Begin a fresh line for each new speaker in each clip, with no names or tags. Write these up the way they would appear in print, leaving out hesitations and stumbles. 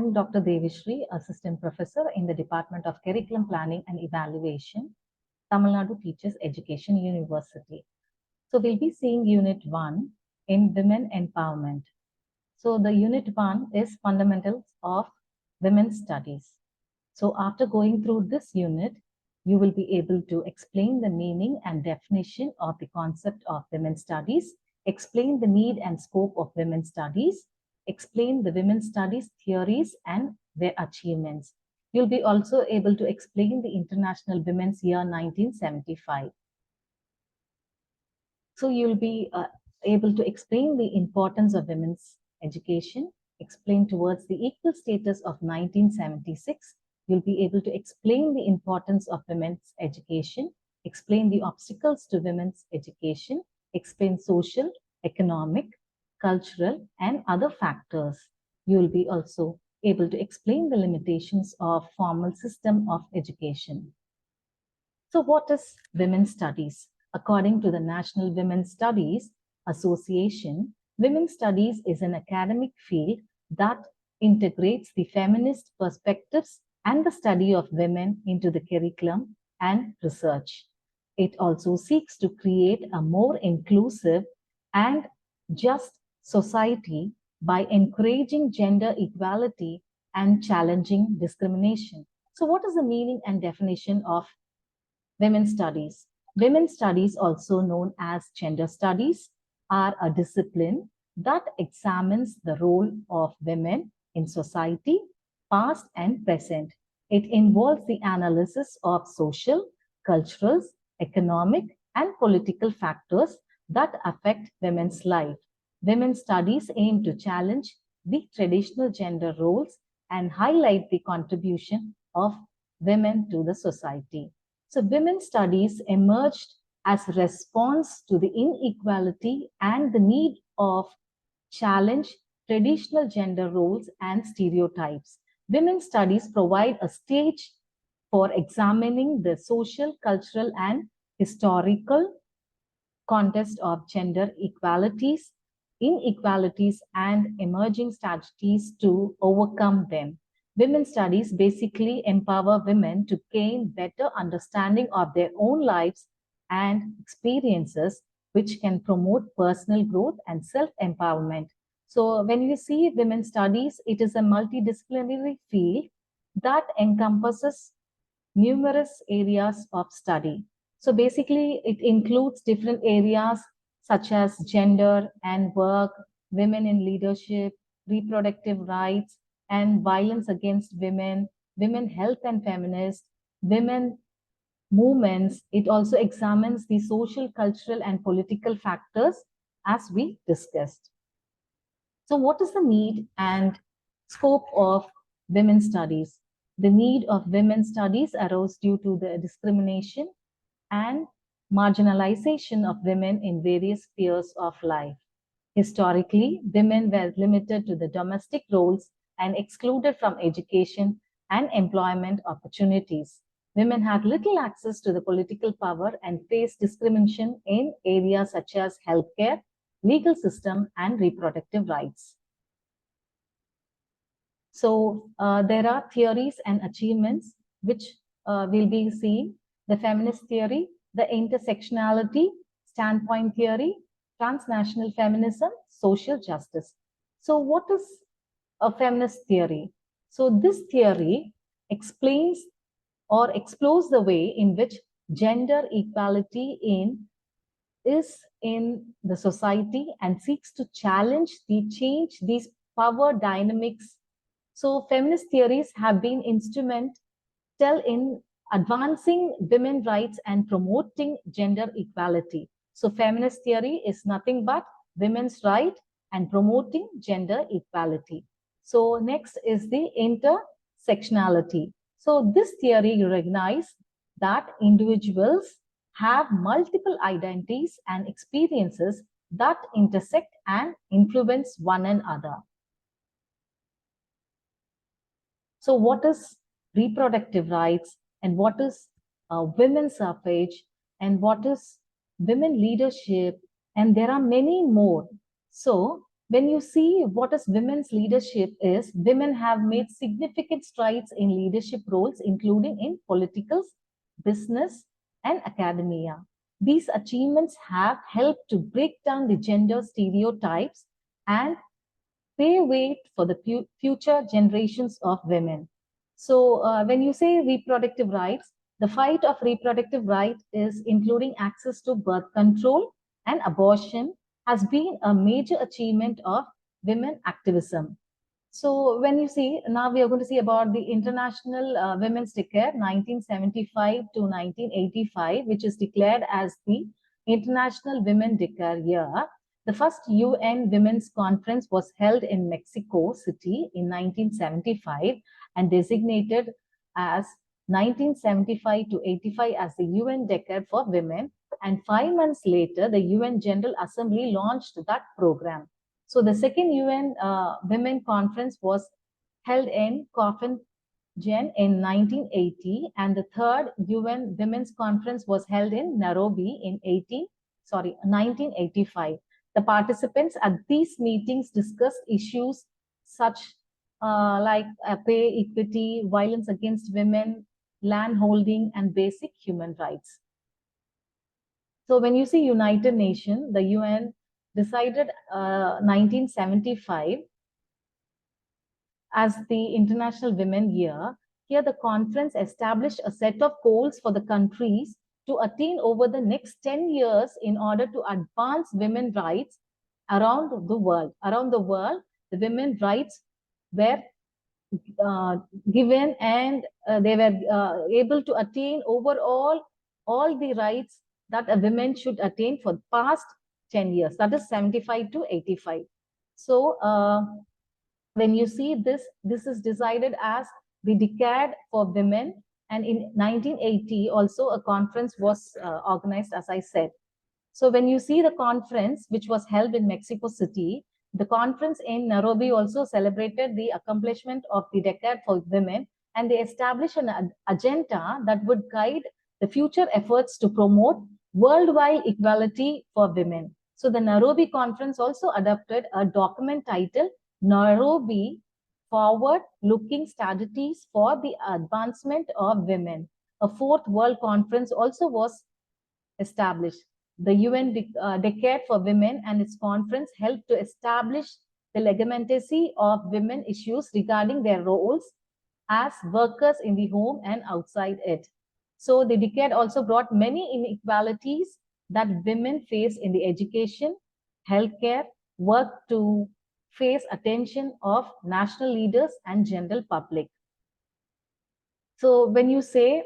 I'm Dr. Devishri, Assistant Professor in the Department of Curriculum Planning and Evaluation, Tamil Nadu Teachers Education University. So we'll be seeing Unit 1 in Women Empowerment. So the Unit 1 is Fundamentals of Women's Studies. So after going through this unit, you will be able to explain the meaning and definition of the concept of women's studies, explain the need and scope of women's studies, explain the women's studies theories and their achievements. You'll be also able to explain the International Women's Year 1975. So you'll be able to explain the importance of women's education, explain towards the equal status of 1976. You'll be able to explain the importance of women's education, explain the obstacles to women's education, explain social, economic, cultural, and other factors. You'll be also able to explain the limitations of formal system of education. So what is women's studies? According to the National Women's Studies Association, women's studies is an academic field that integrates the feminist perspectives and the study of women into the curriculum and research. It also seeks to create a more inclusive and just society by encouraging gender equality and challenging discrimination. So what is the meaning and definition of women's studies? Women's studies, also known as gender studies, are a discipline that examines the role of women in society, past and present. It involves the analysis of social, cultural, economic, and political factors that affect women's life. Women's studies aim to challenge the traditional gender roles and highlight the contribution of women to the society. So women's studies emerged as a response to the inequality and the need of challenge traditional gender roles and stereotypes. Women's studies provide a stage for examining the social, cultural, and historical context of gender inequalities, and emerging strategies to overcome them. Women's studies basically empower women to gain better understanding of their own lives and experiences, which can promote personal growth and self-empowerment. So when you see women's studies, it is a multidisciplinary field that encompasses numerous areas of study. So basically, it includes different areas such as gender and work, women in leadership, reproductive rights, and violence against women, women health and feminist, women movements. It also examines the social, cultural, and political factors as we discussed. So what is the need and scope of women's studies? The need of women's studies arose due to the discrimination and marginalization of women in various spheres of life. Historically, women were limited to the domestic roles and excluded from education and employment opportunities. Women had little access to the political power and faced discrimination in areas such as healthcare, legal system, and reproductive rights. So there are theories and achievements which we'll be seeing: the feminist theory, the intersectionality standpoint theory, transnational feminism, social justice. So what is a feminist theory? So this theory explains or explores the way in which gender equality is in the society and seeks to challenge these power dynamics. So feminist theories have been instrumental in advancing women's rights and promoting gender equality. So feminist theory is nothing but women's right and promoting gender equality. So next is the intersectionality. So this theory recognizes that individuals have multiple identities and experiences that intersect and influence one another. So what is reproductive rights, and what is women's suffrage, and what is women leadership, and there are many more. So when you see what is women's leadership is, women have made significant strides in leadership roles, including in political, business, and academia. These achievements have helped to break down the gender stereotypes and pave way for the future generations of women. So when you say reproductive rights, the fight of reproductive rights is including access to birth control and abortion has been a major achievement of women activism. So when you see, now we are going to see about the International Women's Decade 1975 to 1985, which is declared as the International Women Decade year. The first UN Women's Conference was held in Mexico City in 1975 and designated as 1975 to 85 as the UN Decade for Women. And 5 months later, the UN General Assembly launched that program. So the second UN Women Conference was held in Copenhagen in 1980, and the third UN Women's Conference was held in Nairobi in 1985. The participants at these meetings discussed issues such like pay equity, violence against women, land holding, and basic human rights. So when you see United Nations, the UN decided 1975 as the International Women Year. Here, the conference established a set of goals for the countries to attain over the next 10 years in order to advance women's rights around the world. Around the world, the women's rights were given and they were able to attain overall all the rights that a woman should attain for the past 10 years, that is 75 to 85. So when you see this, this is decided as the decade for women. And in 1980, also a conference was organized, as I said. So when you see the conference, which was held in Mexico City, the conference in Nairobi also celebrated the accomplishment of the decade for women, and they established an agenda that would guide the future efforts to promote worldwide equality for women. So the Nairobi conference also adopted a document titled Nairobi Forward-Looking Strategies for the Advancement of Women. A fourth World Conference also was established. The UN Decade for Women and its conference helped to establish the legitimacy of women issues regarding their roles as workers in the home and outside it. So the decade also brought many inequalities that women face in the education, healthcare, work to face attention of national leaders and general public. So when you say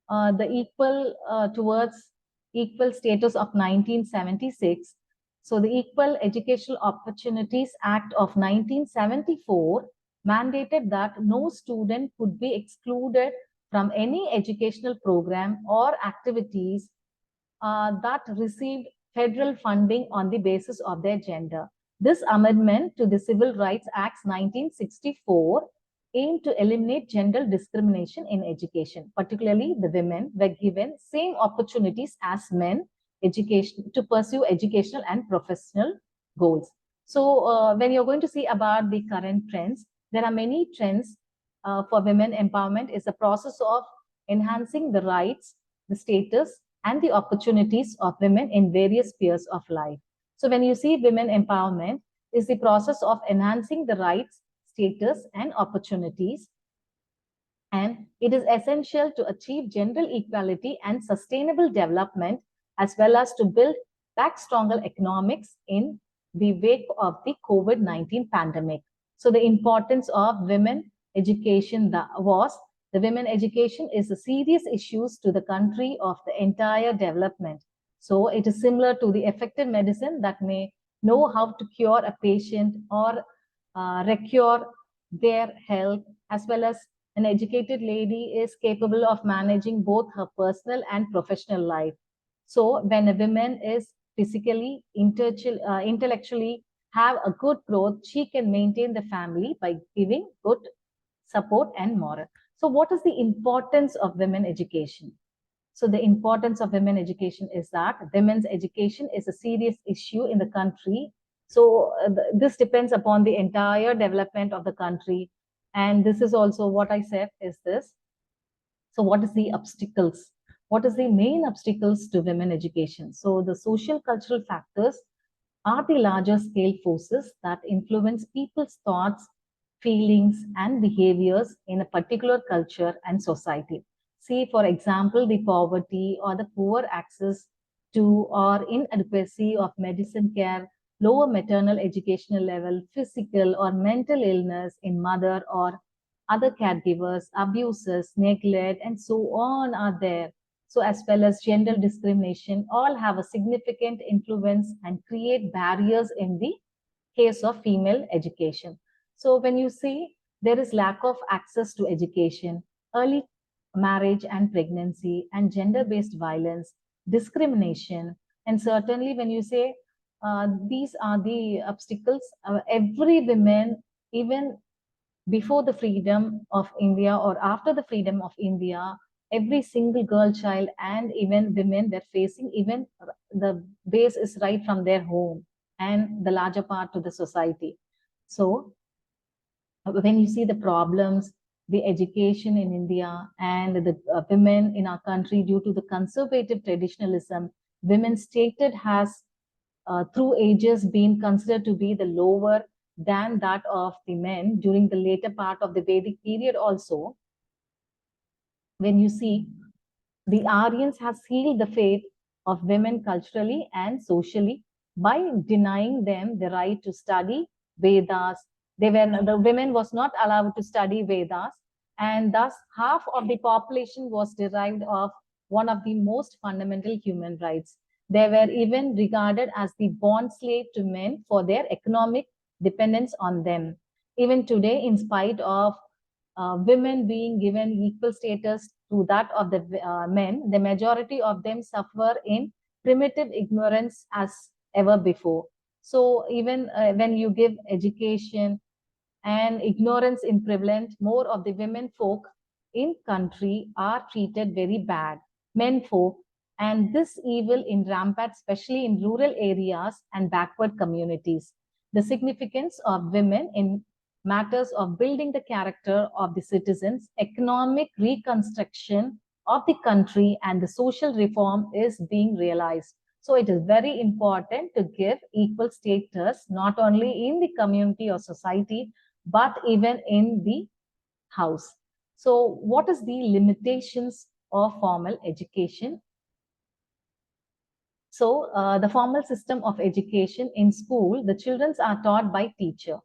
the towards equal status of 1976, so the Equal Educational Opportunities Act of 1974 mandated that no student could be excluded from any educational program or activities that received federal funding on the basis of their gender. This amendment to the Civil Rights Act 1964 aimed to eliminate gender discrimination in education. Particularly, the women were given same opportunities as men to pursue educational and professional goals. So when you're going to see about the current trends, there are many trends for women empowerment. Is the process of enhancing the rights, the status, and the opportunities of women in various spheres of life. So when you see women empowerment, is the process of enhancing the rights, status, and opportunities. And it is essential to achieve gender equality and sustainable development, as well as to build back stronger economics in the wake of the COVID-19 pandemic. So the importance of women education was the women education is a serious issue to the country of the entire development. So it is similar to the effective medicine that may know how to cure a patient or recure their health, as well as an educated lady is capable of managing both her personal and professional life. So when a woman is physically, intellectually have a good growth, she can maintain the family by giving good support and moral. So what is the importance of women education? So the importance of women education is that women's education is a serious issue in the country. So this depends upon the entire development of the country. And this is also what I said is this. So what is the obstacles? What is the main obstacles to women education? So the social cultural factors are the larger scale forces that influence people's thoughts, feelings, and behaviors in a particular culture and society. See, for example, the poverty or the poor access to or inadequacy of medicine care, lower maternal educational level, physical or mental illness in mother or other caregivers, abuses, neglect, and so on are there. So, as well as gender discrimination, all have a significant influence and create barriers in the case of female education. So, when you see there is lack of access to education, early marriage and pregnancy, and gender based violence, discrimination, and certainly when you say these are the obstacles, every woman, even before the freedom of India or after the freedom of India, every single girl child and even women were facing, even the base is right from their home and the larger part to the society. So when you see the problems, the education in India and the women in our country due to the conservative traditionalism, women stated has through ages been considered to be the lower than that of the men during the later part of the Vedic period also. When you see the Aryans have sealed the fate of women culturally and socially by denying them the right to study Vedas. The women was not allowed to study Vedas, and thus half of the population was derived of one of the most fundamental human rights. They were even regarded as the bond slave to men for their economic dependence on them. Even today, in spite of women being given equal status to that of the men, the majority of them suffer in primitive ignorance as ever before. So even when you give education and ignorance in prevalent, more of the women folk in country are treated very bad. Men folk, and this evil in rampant, especially in rural areas and backward communities. The significance of women in matters of building the character of the citizens, economic reconstruction of the country, and the social reform is being realized. So it is very important to give equal status not only in the community or society, but even in the house. So what is the limitations of formal education? So the formal system of education in school, the children are taught by teacher.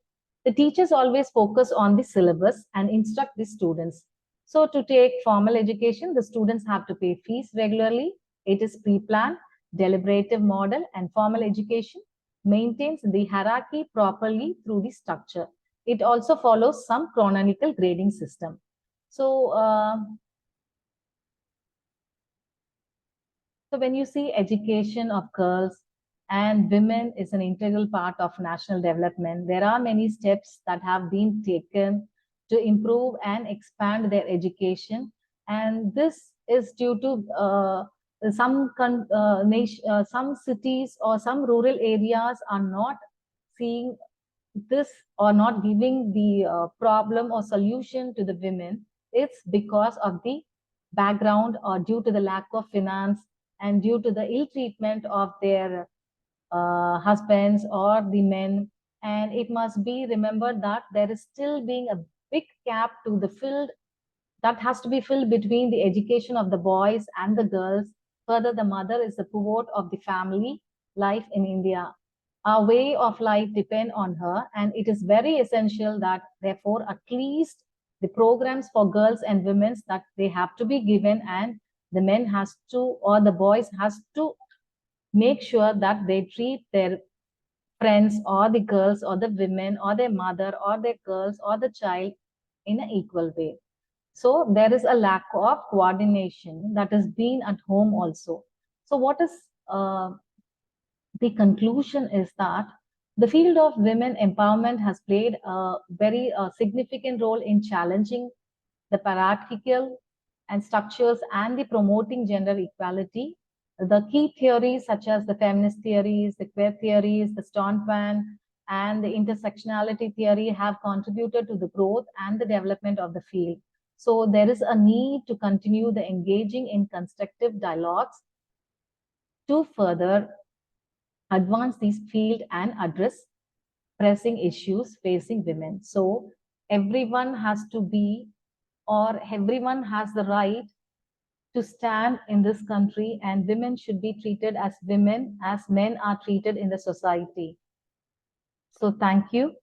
The teachers always focus on the syllabus and instruct the students. So to take formal education, the students have to pay fees regularly. It is pre-planned, deliberative model, and formal education maintains the hierarchy properly through the structure. It also follows some chronological grading system. So so when you see education of girls and women is an integral part of national development, there are many steps that have been taken to improve and expand their education. And this is due to some cities or some rural areas are not seeing this or not giving the problem or solution to the women. It's because of the background or due to the lack of finance and due to the ill treatment of their husbands or the men. And it must be remembered that there is still being a big gap to the filled that has to be filled between the education of the boys and the girls. Further, the mother is the pivot of the family life in India. Our way of life depend on her, and it is very essential that, therefore, at least the programs for girls and women that they have to be given, and the men has to or the boys has to make sure that they treat their friends or the girls or the women or their mother or their girls or the child in an equal way. So there is a lack of coordination that has been at home also. So what is the conclusion is that the field of women empowerment has played a very significant role in challenging the patriarchal and structures and the promoting gender equality The key theories such as the feminist theories, the queer theories, the Stonpan, and the intersectionality theory have contributed to the growth and the development of the field. So there is a need to continue the engaging in constructive dialogues to further advance this field and address pressing issues facing women. So everyone has to be, or everyone has the right to stand in this country, and women should be treated as women as men are treated in the society. So thank you.